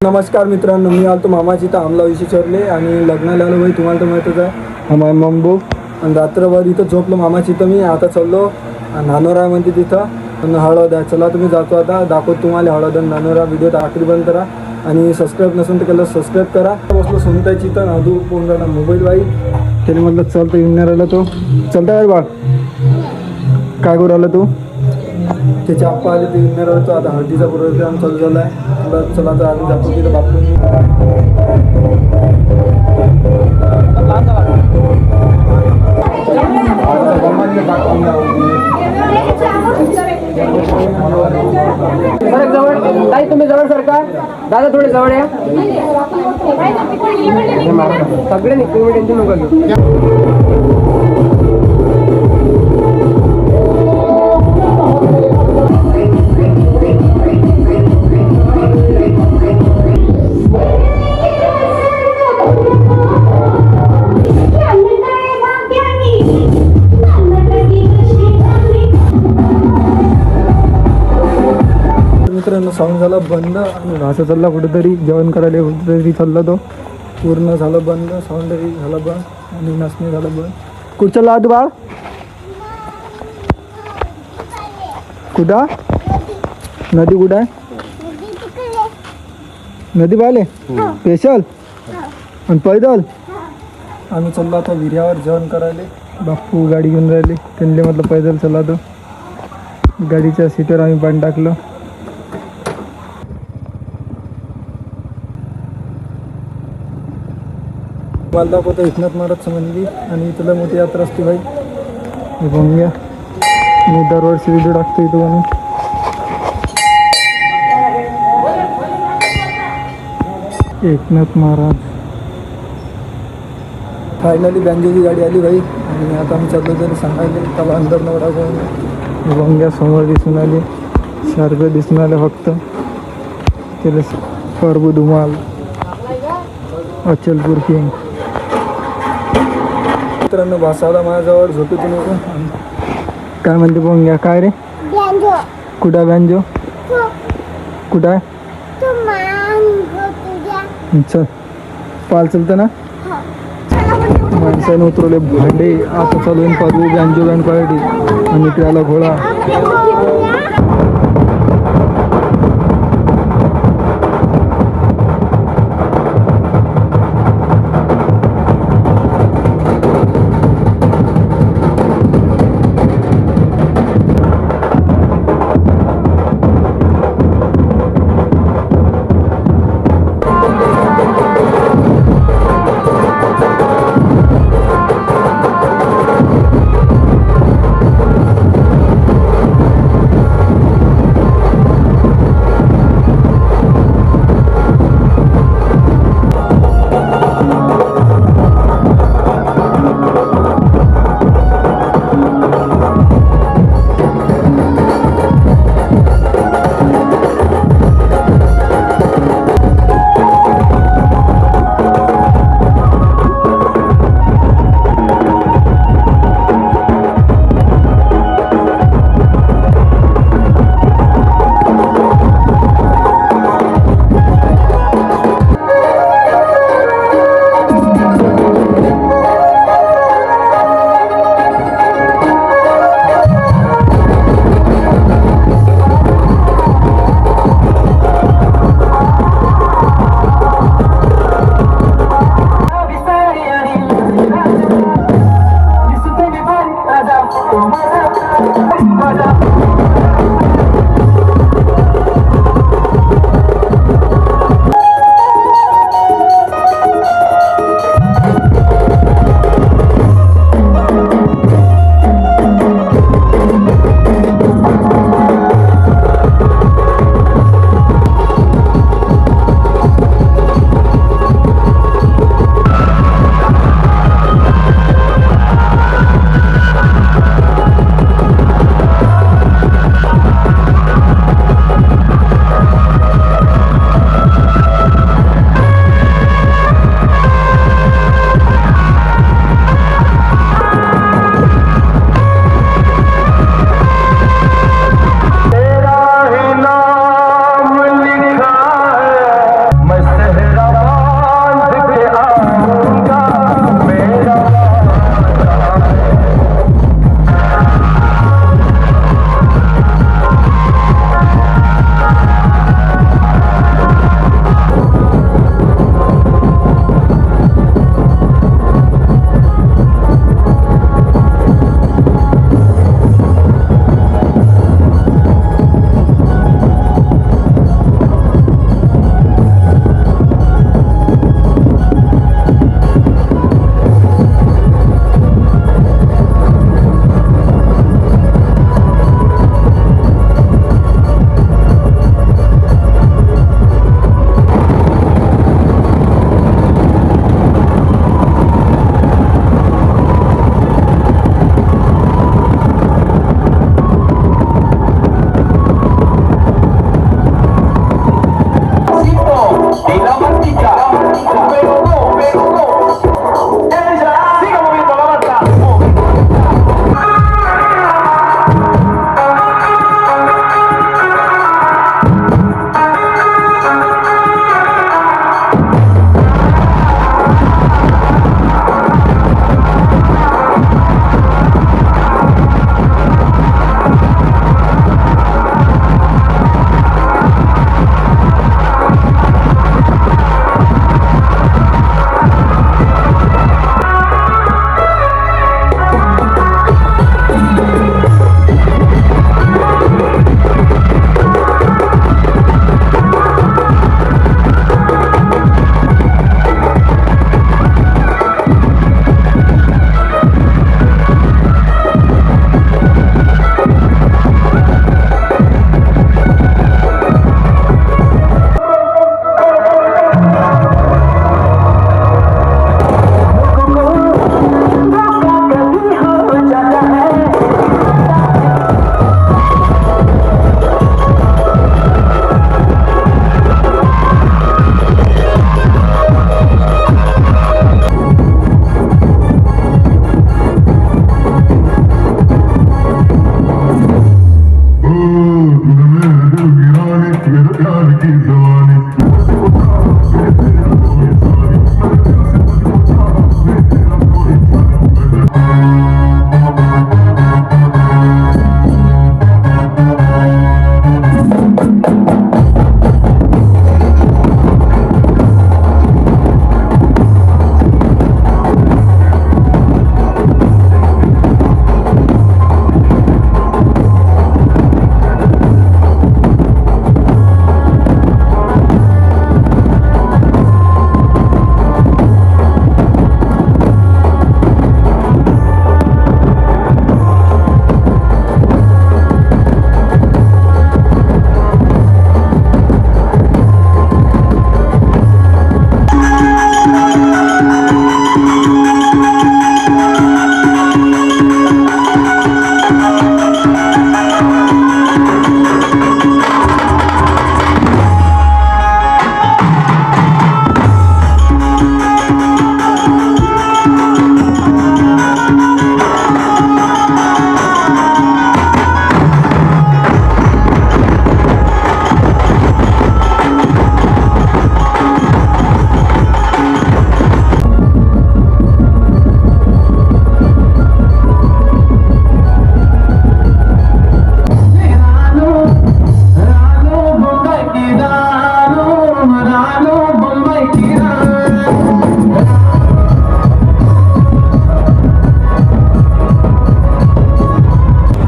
नमस्कार मित्रांनो, मी आलो मामाची इथं आमला विषयचरले आणि लग्नाला आलो भाई. तुम्हाला तर माहीतच आहे माझा मम्बो. आणि रात्रभर इथं झोपलो मामाची इथं. मी आता चाललो नानोरा म्हणते तिथं हळद आहे. चला तुम्ही जातो आता, दाखवतो तुम्हाला हळद आणि नानोरा. व्हिडिओ आखरी बंद करा आणि सबस्क्राईब नसेल तर केलं सबस्क्राईब करा. बसलो सुनतायची इथं नादू फोन झाला मोबाईल बाई. त्याने म्हटलं चल तर येऊन राहिला तो. चलता काय बा, काय करू राहिला तू? त्याचे आप्पा आले ते येऊन राहिला तो. आता हळदीचा प्रोग्राम चालू झाला आहे. चला तर आम्ही जातो तिथं बापून. जवळ ताई, तुम्ही जवळ सरका. दादा थोडे जवळ या. सगळे तुम्ही टेन्शन नका घेऊ. मित्रांनो साऊंड झाला बंद आणि घासा चालला कुठेतरी, जेवण करायला कुठेतरी चालला तो. पूर्ण झालं बंद, साऊंडही झालं बंद आणि नाचणे झालं बंद. कुठं चालला तू बाळ? कुठं? नदी कुठं आहे? नदी पाहिले स्पेशल आणि पैदल. आम्ही चाललो आता विर्यावर जेवण करायला. बाप्पू गाडी घेऊन राहिले, त्यांनी म्हटलं पैदल चला. तो गाडीच्या सीटवर आम्ही पाणी टाकलं. मला दाखवतो एकनाथ महाराजचं मंदिर आणि इथलं मोठी यात्रा असते भाई. हे बघून घ्या, मी दरवर्षी व्हिडिओ टाकतो इथं म्हणून. एकनाथ महाराज. फायनली बँजोची गाडी आली भाई आणि आता आम्ही चाललो तरी सांगायला त्याला अंदर नवडा करून. हे बघून घ्या, समोर दिसून आले, शार्प दिसून आले फक्त. त्याला परबू धुमाल अचलपूर किंग. मित्रांनो भासाला माझ्याजवळ झोपू नको. काय म्हणते बघून घ्या. काय रे? कुठं बँजो? कुठं आहे? चल पाल चलतं ना. माणसाने उतरवले भांडे. आता चालू येईन परबू बँजो बँड पार्टी आणि त्याला घोडा.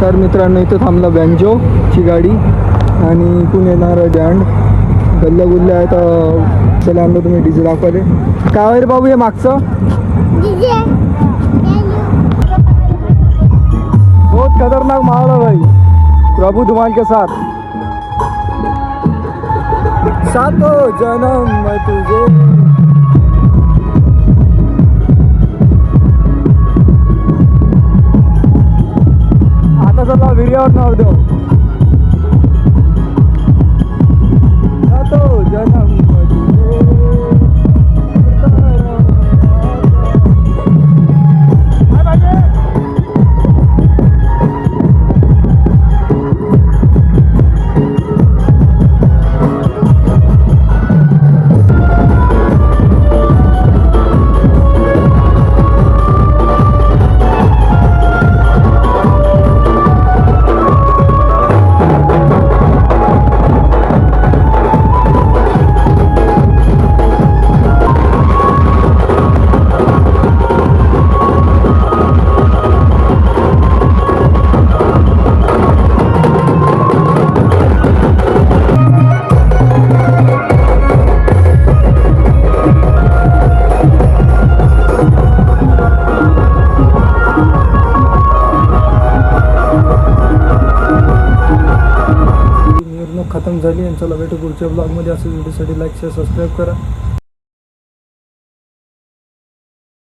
तर मित्रांनो इथं थांबला बँजोची गाडी आणि इथून येणार बँड गल्ल्या गुल्ल्या आहेत. चला आणलं तुम्ही डीजे दाखवले काय रे बाबू हे मागचं बहुत खतरनाक माहौल है भाई. प्रभु धुमान के साथ सातो जन्म मैं तुझे. आता चला व्हिडिओवर नाव देऊ. सातो जन्म मैं तुझे. काय पाहिजे खतम झाली. यांचा भेटू पुढच्या ब्लॉगमध्ये. असं व्हिडिओसाठी लाईक शेअर सबस्क्राईब करा.